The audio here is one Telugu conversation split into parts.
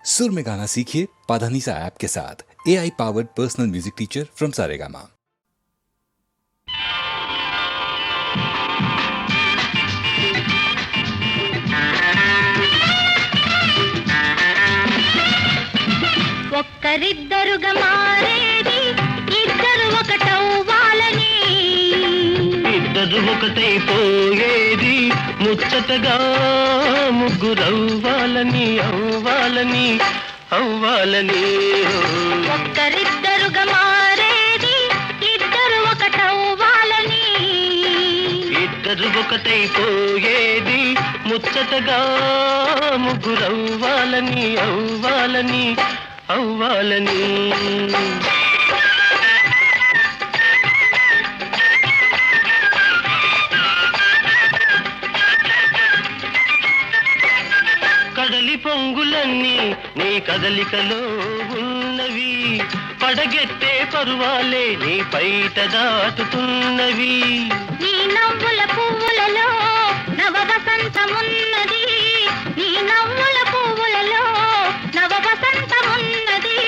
सुर में गाना सीखिए पाधानीसा ऐप के साथ। AI powered personal music teacher from Saregama. ఒక్కరిద్దరుగా మారేది ఇద్దరు ఒకటవ్వాలని, ఇద్దరు ఒకటైపోయేది ముచ్చటగా ముగ్గురవ్వాలని అవ్వాలని అవ్వాలని. ఒక్కరిద్దరుగా మారేది ఇద్దరు ఒకటవ్వాలని, ఇద్దరు ఒకటైపోయేది ముచ్చటగా ముగ్గురవ్వాలని అవ్వాలని అవ్వాలని. కడలి పొంగులన్నీ నీ కదలికలో ఉన్నవి, పడగెత్తే పరువాలే నీ పైట దాటుతున్నవి. నీ నవ్వుల పువ్వులలో నవ వసంతమున్నది, నీ నవ్వుల పువ్వులలో నవ వసంతమున్నది,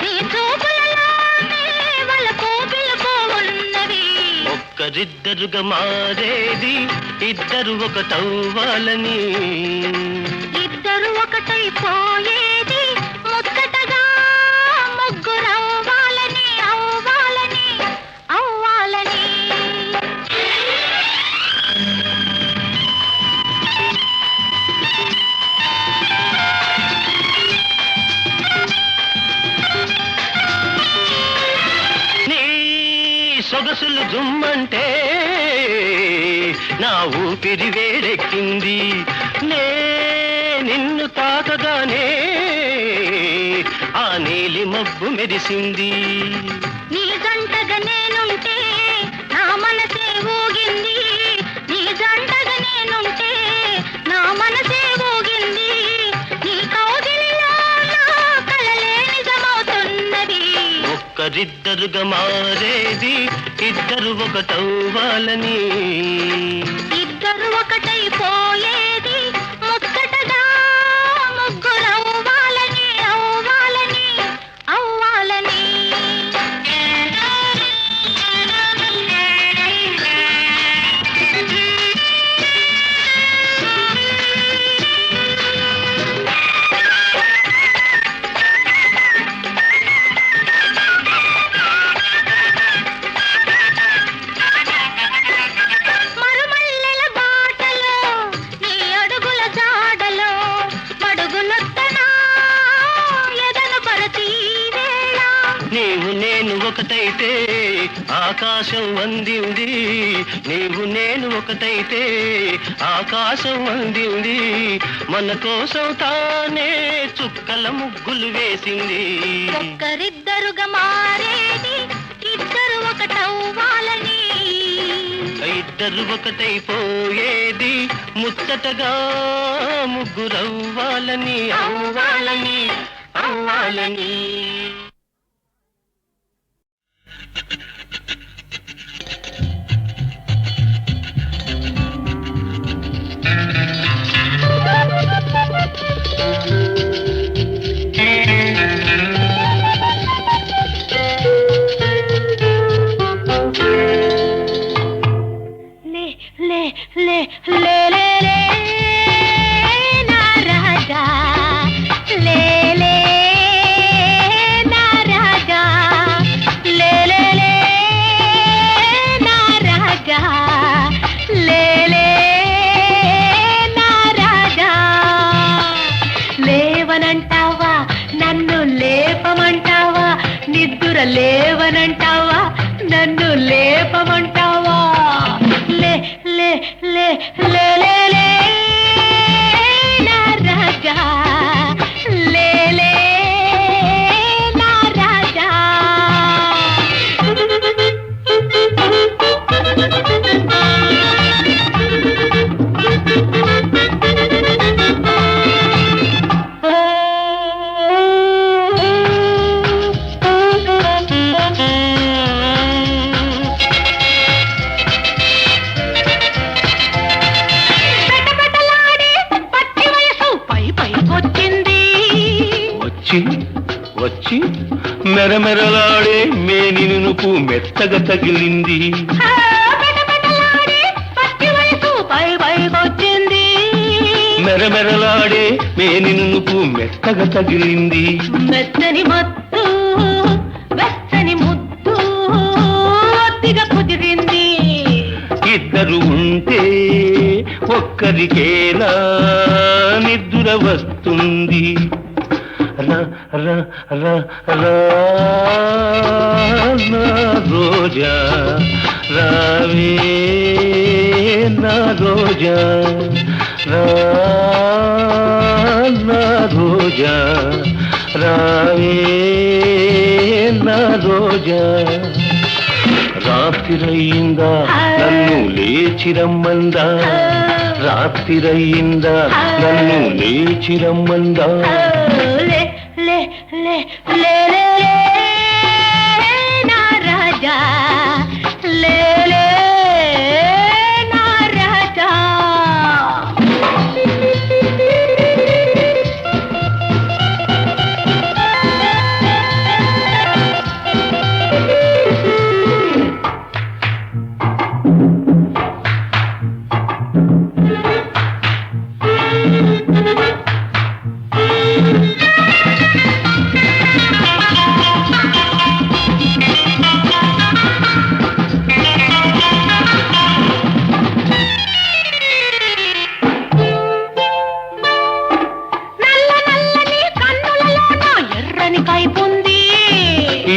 నీ చూపులలోనే వలపు పిలుపు ఉన్నది. ఒక్కరిద్దరుగా మారేది ఇద్దరు ఒకటవ్వాలని, ఇద్దరు ఒకటైపోయేది ముచ్చటగా ముగ్గురవ్వాలని అవ్వాలని అవ్వాలని. నీ సొగసులు జుమ్మంటే నా ఊపిరి వేడెక్కింది, నే నిన్ను తాకగానే ఆ నీలి మబ్బు మెరిసింది. నీ జంటగా నేనుంటే నా మనసే ఊగింది, నీ జంటగా నేనుంటే నా మనసే ఊగింది, నీ కౌగిలిలో నా కలలే నిజమవుతున్నది. ఒక్కరిద్దరుగా మారేది ఇద్దరు ఒకటవ్వాలని, ఇద్దరు ఒకటైపోయేది ముచ్చటగా ముగ్గురవ్వాలని అవ్వాలని అవ్వాలని. మరుమల్లెల బాటలో నీ అడుగుల జాడలో మడుగునొత్తనా ఎదను పరచి వేళ. నీవు నేను ఒకటైతే ఆకాశం అందింది, నీవు నేను ఒకటైతే ఆకాశం అందింది, మన కోసం తానే చుక్కల ముగ్గులు వేసింది. ఒక్కరిద్దరుగా మారేది ఇద్దరు ఒకటవ్వాలని, ఇద్దరు ఒకటైపోయేది ముచ్చటగా ముగ్గురవ్వాలని అవ్వాలని అవ్వాలని. లే లే లే లే లే లే నా రాజా, లే లే నా రాజా, లే లే లే నా రాజా, లే లే నా రాజా. లేవనంటావా నన్ను లేపమంటావా, నిద్దుర లేవనంటావా నన్ను లేపమంటావా. లే లే లే లే లే లే నా రాజా, లే లే నా రాజా. వచ్చి వచ్చి మెరమెరలాడే మేని నునుపు మెత్తగా తగిలింది. పెటపెటలాడే పచ్చి వయసు పై పైకొచ్చింది. మెరమెరలాడే మేని నునుపు మెత్తగా తగిలింది. మెత్తని మత్తు వెచ్చని ముద్దు ఒత్తిగా కుదిరింది. ఇద్దరు ఉంటే ఒక్కరికేలా నిద్ర వస్తుంది. రా రా రా రా నా రోజా రావే నా రోజా రా నా రోజా రావే నా రోజా. రాత్రిరయ్యిందా నన్ను లేచిరమ్మందా, రాత్రిరయ్యిందా నన్ను లేచిరమ్మందా. లే లే లే లే లే నా రాజా లే లే నా రాజా.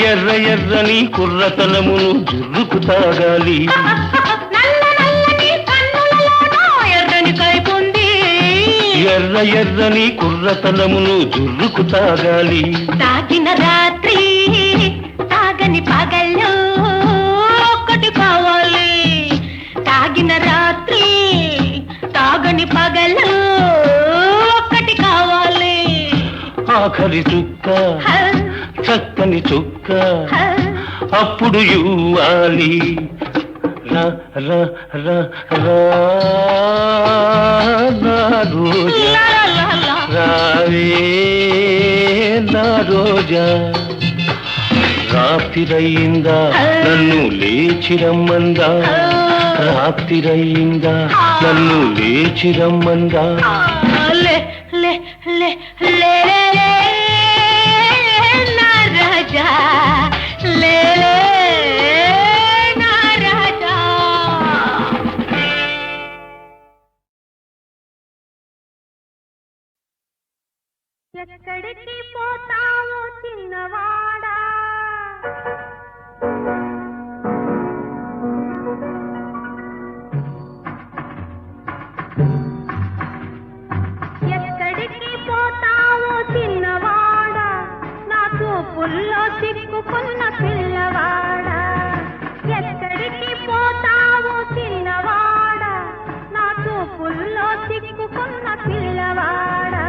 ఎర్ర ఎర్రని కుర్రతనమును జుర్రుకు తాగాలి. ఎర్రని కైపుంది. ఎర్ర ఎర్రని కుర్రతనమును జుర్రుకు తాగాలి. తాగిన రాత్రి తాగని పగళ్ళు ఒక్కటి కావాలి. తాగిన రాత్రి తాగని పగళ్ళు ఒక్కటి కావాలి. ఆఖరి చుక్క చక్కని చుక్క అప్పుడు ఇవ్వాలి. రా రా రా రా నా రోజా రావే నా రోజా. రాత్రిరయ్యిందా నన్ను లేచిరమ్మందా, రాత్రిరయ్యిందా నన్ను లేచిరమ్మందా. లే లే లే లే లే నా రాజా లే లే నా రాజా. ఎక్కడికి పోతావో చిన్నవాడా, ఎక్కడికి పోతావో చిన్నవాడా, నా చూపుల్లో చిక్కుకున్న పిల్లవాడా. ఎక్కడికి పోతావో చిన్నవాడా, నా చూపుల్లో చిక్కుకున్న పిల్లవాడా.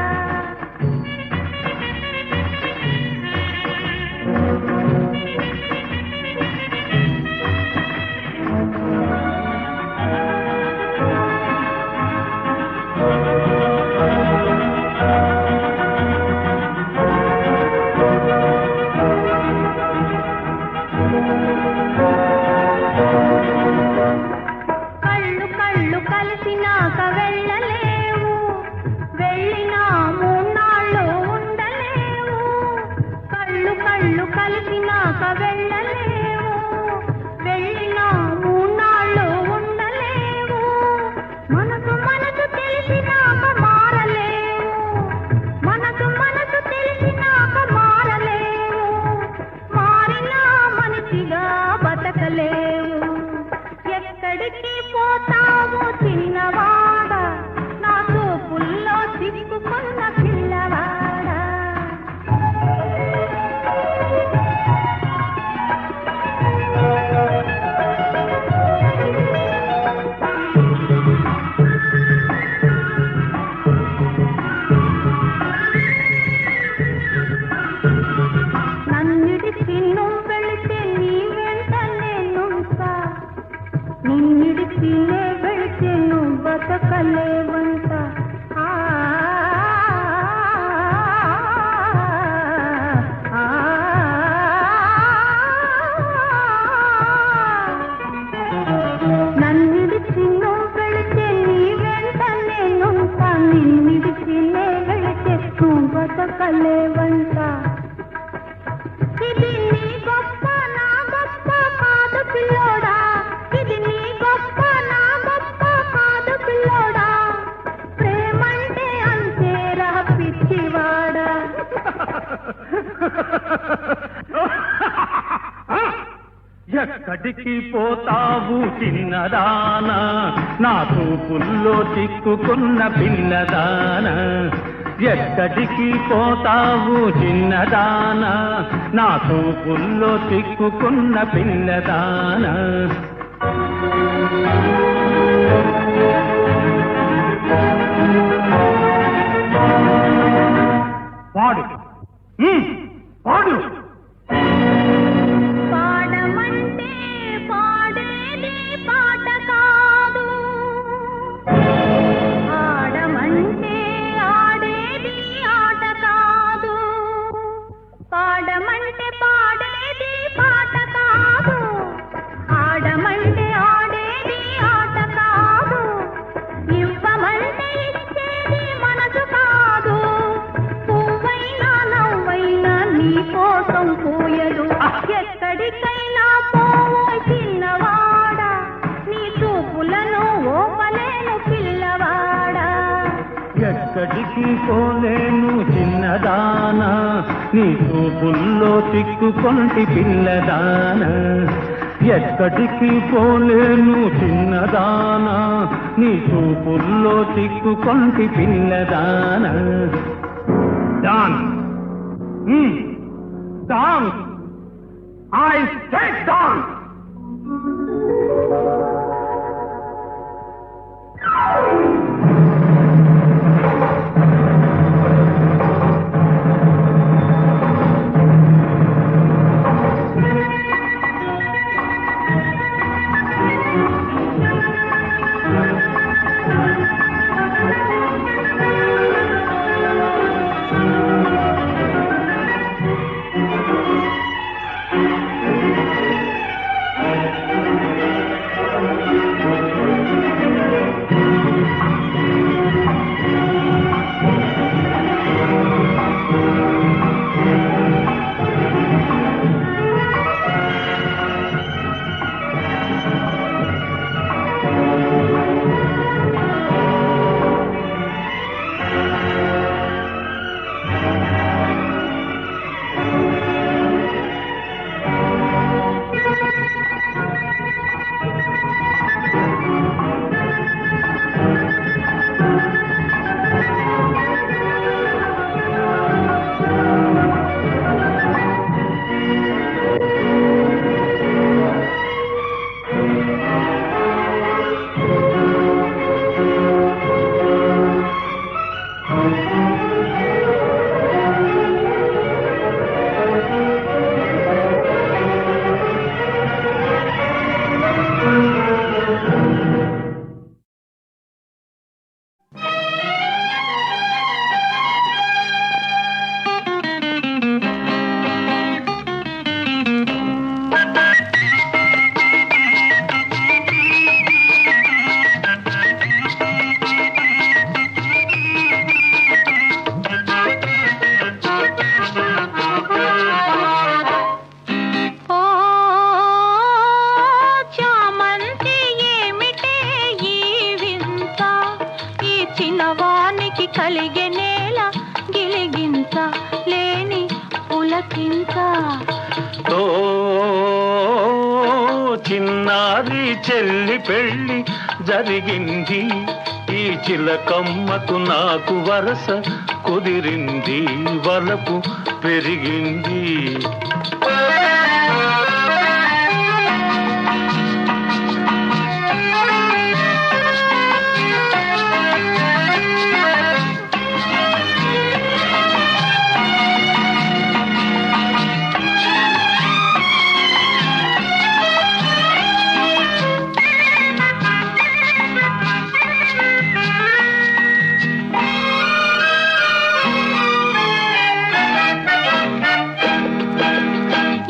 బతకలేవంట. ఇది నీ గొప్ప నా గొప్ప కాదు పిల్లోడా, ఇది నీ గొప్ప నా గొప్ప కాదు పిల్లోడా, ప్రేమంటే అంతేరా పిచ్చివాడా. ఎక్కడికి పోతావు చిన్నదానా, నా చూపుల్లో చిక్కుకున్న పిల్లదానా. ఎక్కడికి పోతావు చిన్నదానా, నా చూపుల్లో చిక్కుకున్న పిల్లదానా. పాడు పాడు. పాడమంటే పాడేది పాట కాదు, ఆడమంటే ఆడేది ఆట కాదు. పాడమంటే పాడేది పాట కాదు, ఆడమంటే ఆడేది ఆట కాదు. ఇవ్వమంటే ఇచ్చేది మనసు కాదు, పువ్వైనా నవ్వైనా నీ కోసం పోయదు. ఎక్కడికైనా పోవో చిన్నవాడా, నీ చూపులను ఓపలేను పిల్లవాడా. ఎక్కడికి పోలేను చిన్నదానా, నీ చూపుల్లో చిక్కుకొంటి పిల్లదానా. ఎక్కడికి పోలేను చిన్నదానా, నీ చూపుల్లో చిక్కుకొంటి పిల్లదానా. Dance dance I said dance. కలిగెనేల గిలిగింత లేని పులకింత. ఓ చిన్నారి చెల్లి పెళ్ళి జరిగింది, ఈ చిలకమ్మకు నాకు వరస కుదిరింది, వలపు పెరిగింది.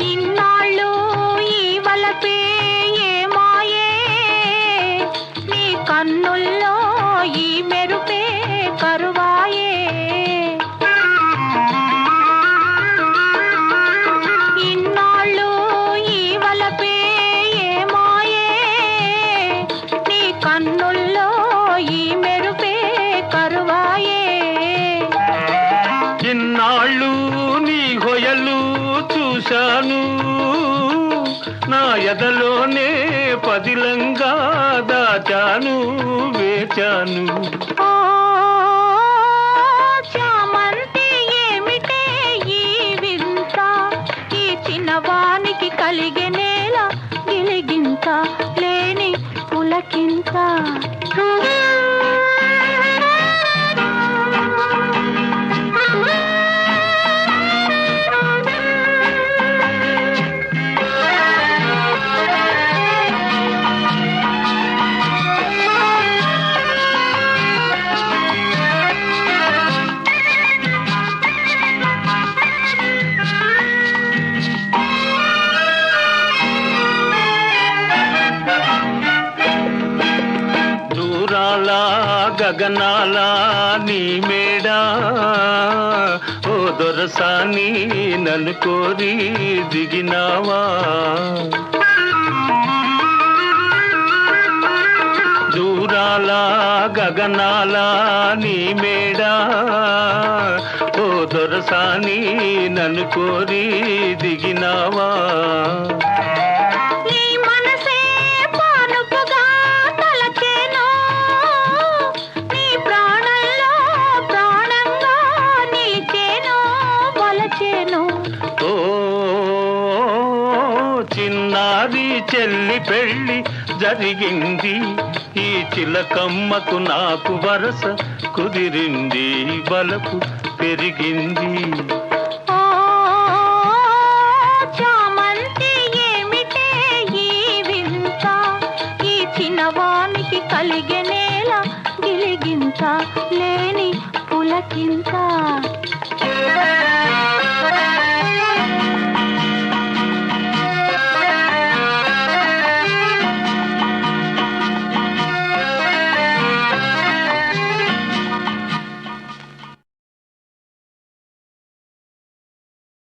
ఈ ఇన్నాళ్ళు నీ హొయలు చూశాను, నా ఎదలోనే పదిలంగా దాచాను వేచాను. చామంతి ఏమిటే ఈ వింత, ఈ చిన్నవానికి కలిగే నేల గిలిగింత లేని పులకింత. గగనాల నీ మేడా ఓ దొరసాని నన్ను కోరి దిగినావా, దూరాల గగనాల నీ మేడా ఓ దొరసాని నన్ను కోరి దిగినావా. చిన్నారి చెల్లి పెళ్ళి జరిగింది, ఈ చిలకమ్మకు నాకు వరస కుదిరింది, బలపు పెరిగింది. చామంతి ఏమిటే ఈ వింత, ఈ చిన్నవానికి కలిగే నేల గిలిగింత లేని పులకింత.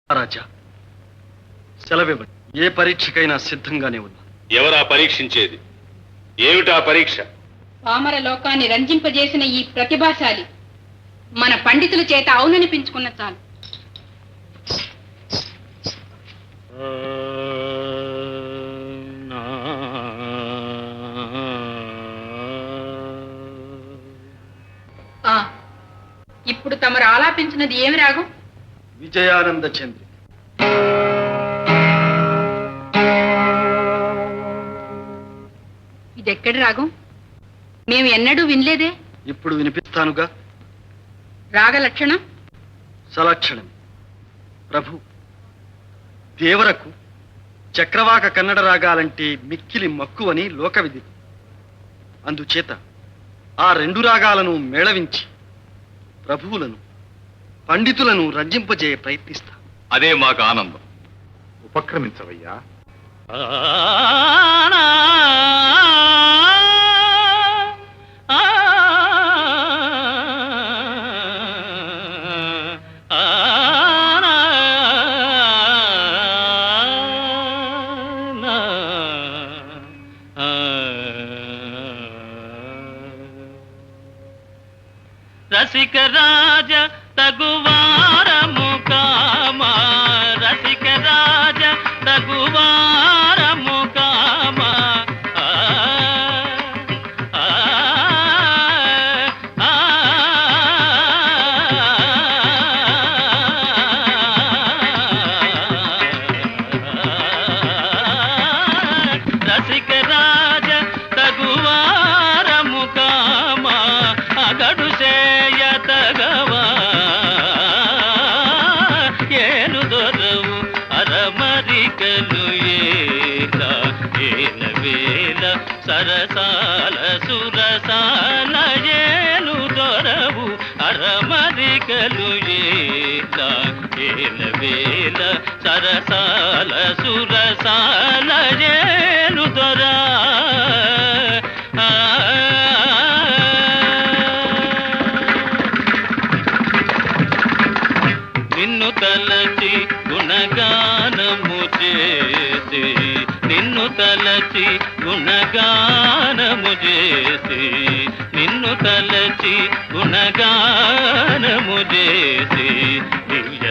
రాజా, సెలవివ్వండి. ఏ పరీక్షకైనా సిద్ధంగానే ఉన్నా. ఎవరా పరీక్షించేది? ఏమిటా పరీక్ష? పామర లోకాన్ని రంజింపజేసిన ఈ ప్రతిభాశాలి మన పండితుల చేత అవుననిపించుకున్న చాలు. ఇప్పుడు తమరు ఆలాపించినది ఏమి రాగం? విజయానంద చంద్రి. ఇదెక్కడి రాగం? మేము ఎన్నడూ వినలేదే. ఇప్పుడు వినిపిస్తానుగా. రాగలక్షణం సలక్షణం. ప్రభు, దేవరకు చక్రవాక కన్నడ రాగాలంటే మిక్కిలి మక్కువని లోకవిధి. అందుచేత ఆ రెండు రాగాలను మేళవించి ప్రభువులను పండితులను రంజింపజేయ ప్రయత్నిస్తా. అదే మాకు ఆనందం. ఉపక్రమించవయ్యా. రసిక రాజ తగువారము కామా, రసిక రాజ తగువారము కామా. రసిక రాజ తగువారము కామా, అగడు చేయతగవా. ఏను దొరవు అరమరికలు ఏల ఏల వేల సరసాల సురసాల. ఏను దొరవు అరమరికలు ఏల ఏల వేల సరసాల సురసాల. ఏను దొరా నిన్ను తలచి గుణగానము చేసి, నిన్ను తలచి గుణగానము చేసి, నిన్ను తలచి గుణగానము చేసి దివ్య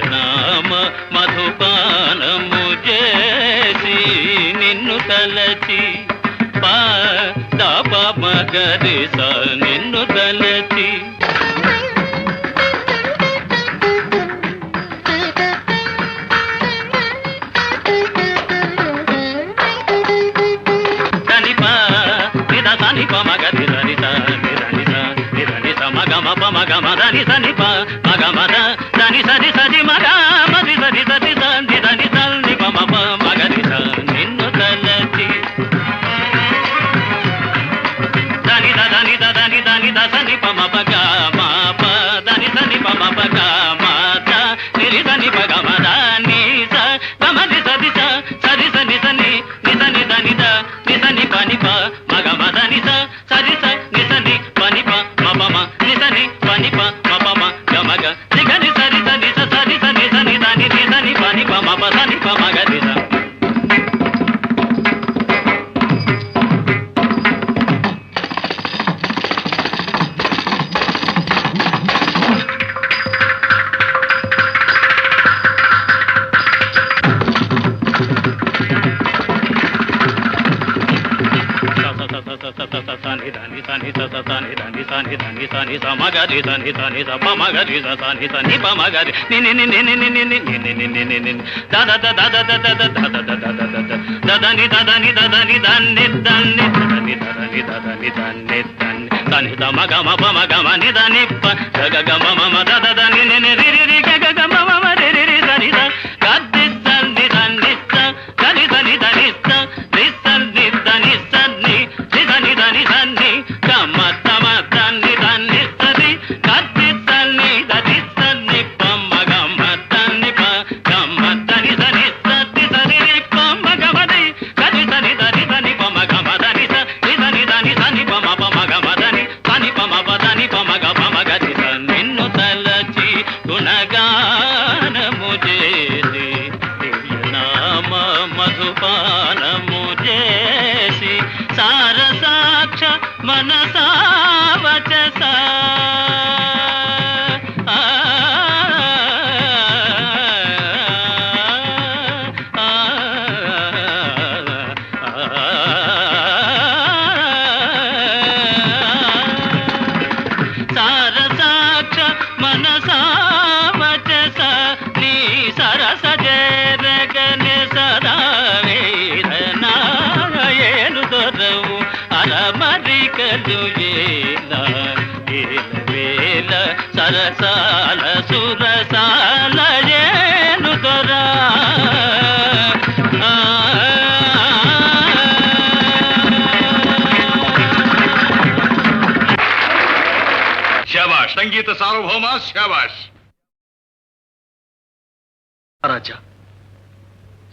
తలచి పా దాప మగరి సా నిన్ను తలచి మగమదని సని మగమద దని సరి సరి మగ మది సరి సరి దని దని సని పమ మగరి నిన్ను తలచి దని దని దని దని సని పమ పగ మా ప దని సని పమ పగ మాత నిరి సని పగ మద ని స గమది సరి సరి సని సని నిసని దని ద నిసని పని ప మగ మద ని సరి స నిసని పని ప మపమ నిసని పని ప మపమ గమగ నిగని సరి సని సరి సని సని దని నిసని పని ప మప సని ప మగ దిస మగరి సని సని స మగరి సని సని మగరి ని ని ని ని ని ని ని ని ని ని ని ని దద దద దద దద దద దద దదని దదని దదని దన్ని దన్ని దదని దదని దదని దన్ని దన్ని దని ద మగ మ ప మగ మ ని దని ప గ గ మ మ మ దద దని ని ని రి రి రి గ గ మ మ మ రి రి రి దని ద గద్ది దని దని స దని దని దని స ని సన్ని దని సన్ని ని దని దని సన్ని గమ తమ దని దని సని గద్ది సన్ని దని సన్ని పమ గమ దని ప గమ దని దని సని సని రి పమ గమ ది గది సని దని దని పమ గమ దని స ని దని దని సని పమ పమ గమ దని సని పమ ప దని పమ గమ గది స నిన్ను తలచి గుణగానము చేసి దివ్యనామ మధుపానము చేసి సారసాక్ష మనసావచస సారసాక్ష మనసావచస నీ సరస జరగని సదా వేదనాయను దొరవు అలమరికలు ఏల వేల సరసాల సురసాల ఏను దొరా శాబాష్ సంగీత సార్వభౌమ శాబాష్. రాజా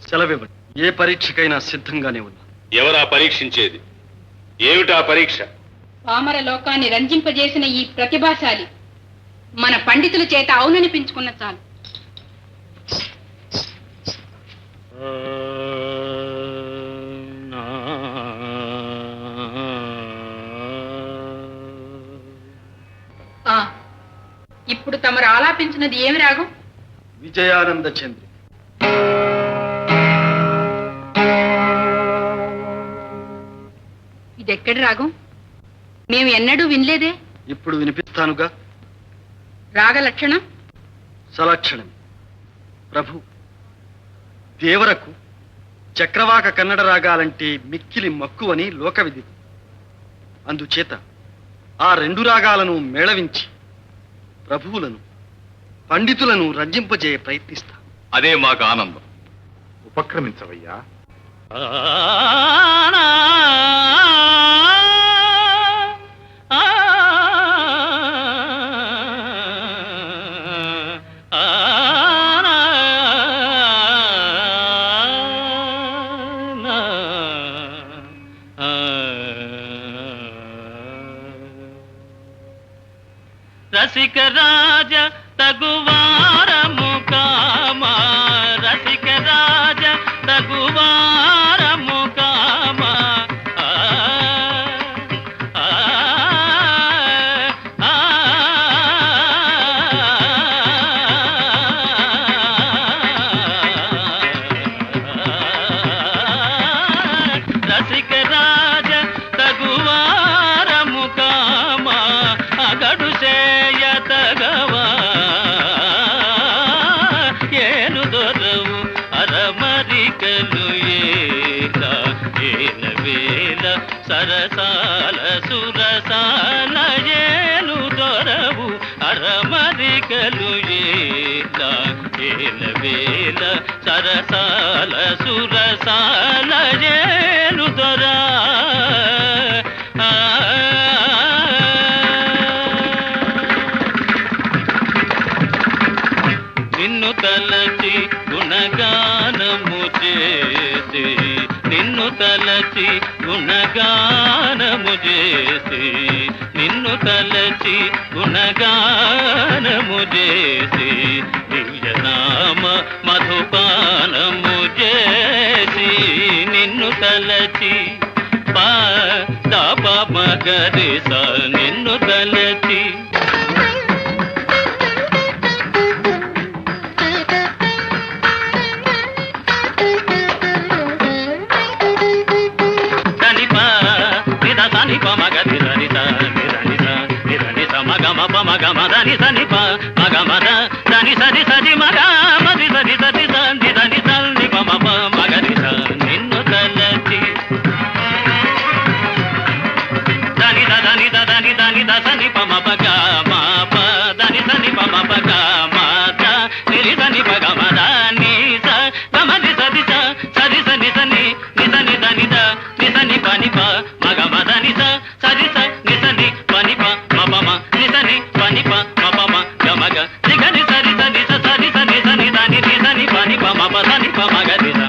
సెలవివ్వండి. ఏ పరీక్షకైనా సిద్ధంగానే ఉన్నా. ఎవరా పరీక్షించేది? ఏమిటా పరీక్ష? పామర లోకాన్ని రంజింపజేసిన ఈ ప్రతిభాశాలి మన పండితుల చేత అవుననిపించుకున్న చాలు. ఇప్పుడు తమరు ఆలాపించినది ఏమి రాగం? విజయానంద చంద్రి. ఇదెక్కడి రాగం? మేము ఎన్నడూ వినలేదే. ఇప్పుడు వినిపిస్తానుగా. రాగ లక్షణం సలక్షణం. ప్రభు, దేవరకు చక్రవాక కన్నడ రాగాలంటే మిక్కిలి మక్కువని లోకవిధి. అందుచేత ఆ రెండు రాగాలను మేళవించి ప్రభువులను పండితులను రంజింపజేయ ప్రయత్నిస్తా. అదే మాకు ఆనందం. ఉపక్రమించవయ్యా. రసిక రాజ తగువారము కామా, రసిక రాజ తగువారము కామా. ఏలు దొరవు అరమరికలు ఏల వేల సరసాల సురసాల ఏలు దొరవు అరమరికలు ఏల వేల సరసాల సురసాల ఏలు దొరా నిన్ను తలచి గుణగానము చేసి నిన్ను తలచి గుణగానము చేసి నిన్ను తలచి గుణగానము చేసి దివ్యనామ మధుపానము చేసి నిన్ను తలచి పాప మగరిస నిన్ను తలచి మగమదని సని మగమద దని సరి సరి మగ మది సరి సరి దండి దని దండి పమ మగరి నిన్ను తలచి దని దని దని దని దసని పమ పగ మా ప దని సని పమ పగ మా ద నిరి సని పగ మద ని స గమది సరి స సరి సని సని నిసని దని ద నిసని పని ప మగ మద ని స సరి స నిసని పని ప మపమ నిసని పని ప మపమ గమగ నిగని సరి సని స సరి సని సని దని నిసని పని ప మప సని ప మగ దిస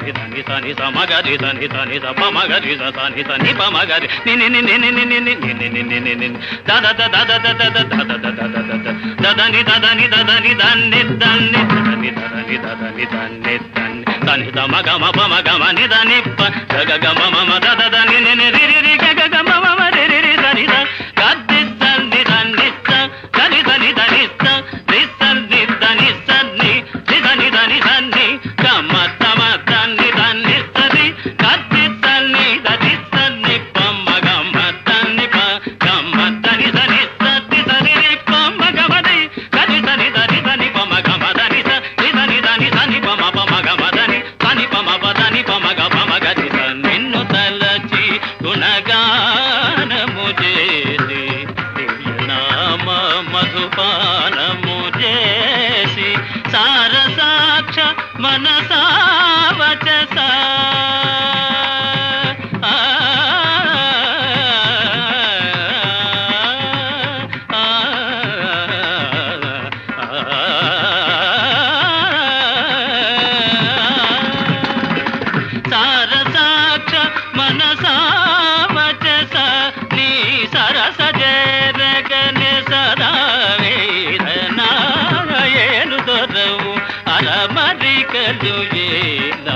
మగరి సని సని స పమగరి సని సని పమగరి ని ని ని ని ని ని ని ని ని ని ని ద ద ద ద ద ద ద ద ద ద ద దదని దదని దదని దన్ని దన్ని దదని దదని దదని దన్ని దన్ని సని స మగ మ ప మగ మ ని దని ప గ గ మ మ మ ద ద ద ని ని ని రి రి రి గ గ గ మ మ మ రి రి రి సని స గద్ది సని దన్ని స సని సని దని స రి సని దని సని రి దని దని సని గమ తమ దని దని సరి గద్ది సని దది సని పమ గమ దని ప గమ దని సని సది సరి రి పమ గమ ది గది సని దని దని పమ గమ దని స రి దని దని సని పమ పమ గమ దని సని పమ ప దని పమ గ పమ గది స నిన్ను తలచి గుణగానము చేసి దివ్యనామ మధుపానము చేసి సారసాక్ష మనసా వచస సారసాక్ష మనసా వచస నీ సరస జరగని సదా వేదనాయలు దొరవు అరమరికలు ఏల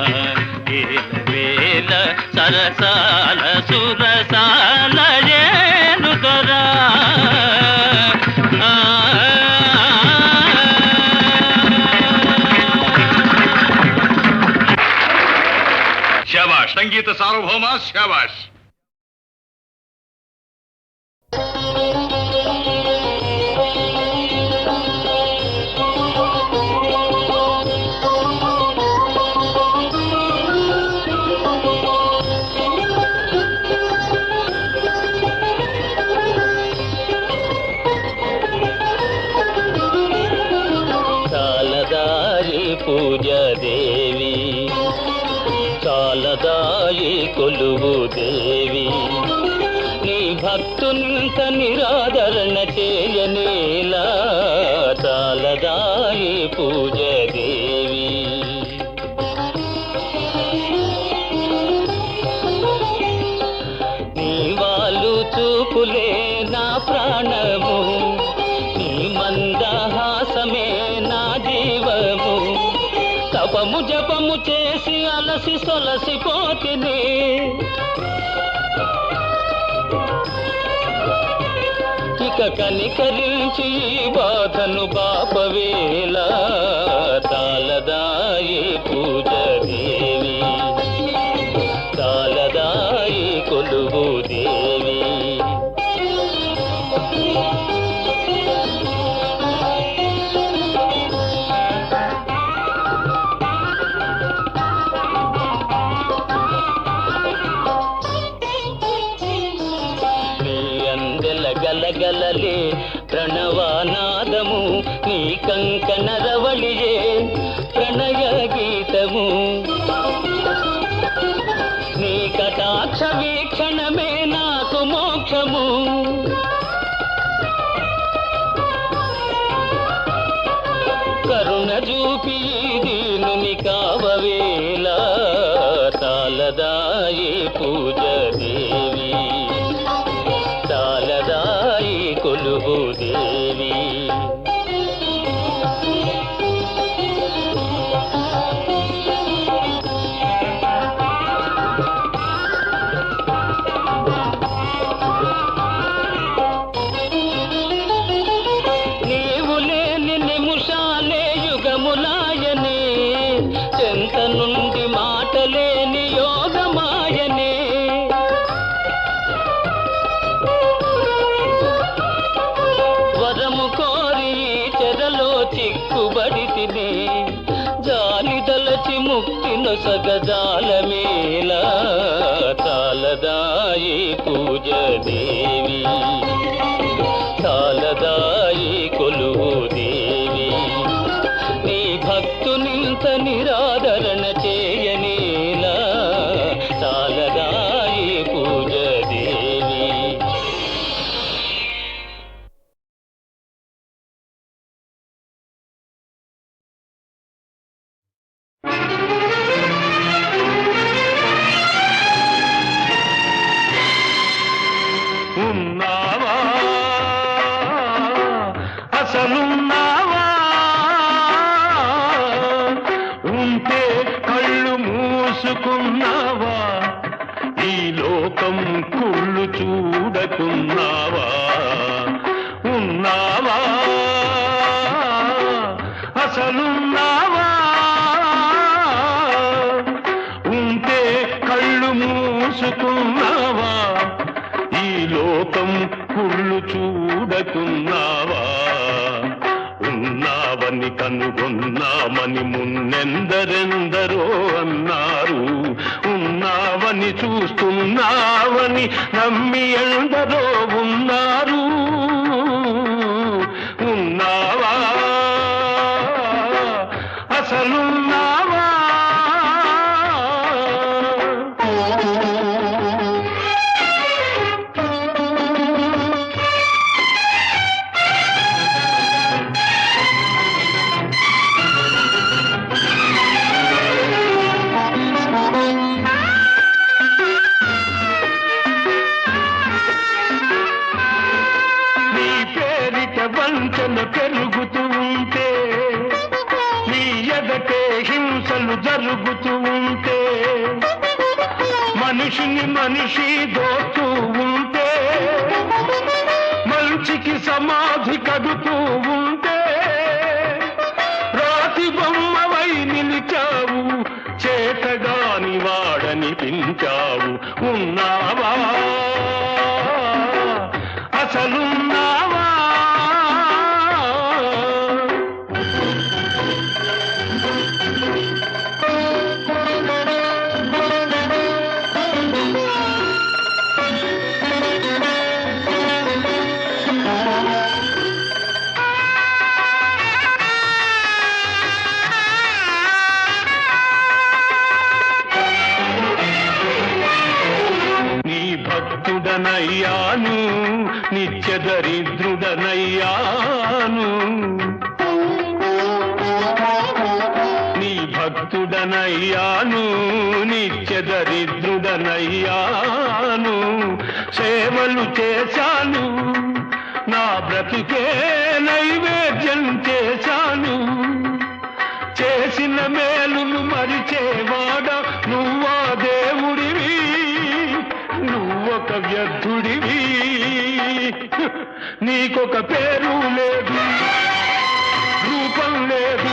వేల సరసాల సురసాల ఏలు దొరా శాబాష్ సంగీత సార్వభౌమ శాబాష్. చాలదారి పూజ దేవి చాలదాయి కొలువు దేవి నీ భక్తునింత నిరాదరణ చేయనేలా చాలదాయి పూజ దేవి నీ వాళ్ళు చూపులే నా ప్రాణము నీ మందహాసమే నా జీవము తపము జపము చేసి అలసి సొలసిపోతిని కనికరించి బాధను బాపవేళ తాళదాయి పూజ దేవి తాళదాయి కొలువు దేవి గలగలలే ప్రణవానాదము నీ కంకణ రవళియే ప్రణయ గీతము నీ కటాక్ష వీక్షణమే నాకు మోక్షము కరుణ చూపి దీనుని కావవేళ తాళదాయి పూజ దేవి తాళదాయి కొలువు దేవి నీవు లేని నిముషాలే యుగములాయనే చెంత నుండి మాటలేని యోగమాయనే వరము కోరి చెరలో చిక్కుబడి తిని జాలిదలచి ముక్తిను సగజాలమేలా తాళదాయి పూజ దేవి తాళదాయి కొలువు దేవి నీ భక్తునింత నిరాదరణ చేయనేలా తాళదాయి పూజ దేవి ఉన్నావా అసలున్నావా ఉంటే కళ్ళు మూసుకున్నావా ఈ లోకం కుళ్ళు చూడకున్నావా ఉన్నావా అసలున్నావా ఉంటే కళ్ళు మూసుకున్నావా ఈ లోకం కుళ్ళు చూడకున్నావా ఉన్నావని కనుగొన్నామని మున్నెందరెందరో అన్నారు ఉన్నావని చూస్తున్నావని నమ్మి ఎందరో ఉన్నారు ఉన్నావా అసలున్నావా వంచన పెరుగుతూ ఉంటే నీ ఎదటే హింసలు జరుగుతూ ఉంటే మనిషిని మనిషి దోస్తూ ఉంటే మంచికి సమాధి కడుతూ ఉంటే రాతి బొమ్మవై నిలిచావు చేతగాని వాడనిపించావు ఉన్నావా అసలున్నావా భక్తుడనయ్యాను నిత్య దరిద్రుడనయ్యాను నీ భక్తుడనయ్యాను నిత్య దరిద్రుడనయ్యాను సేవలు చేశాను నా బ్రతుకే నైవేద్యం చేశాను చేసిన మేలును మరిచేవాడా నువ్వా దేవుడివి నువ్వొక వ్యర్థుడివి నీకొక పేరు లేదు, రూపం లేదు,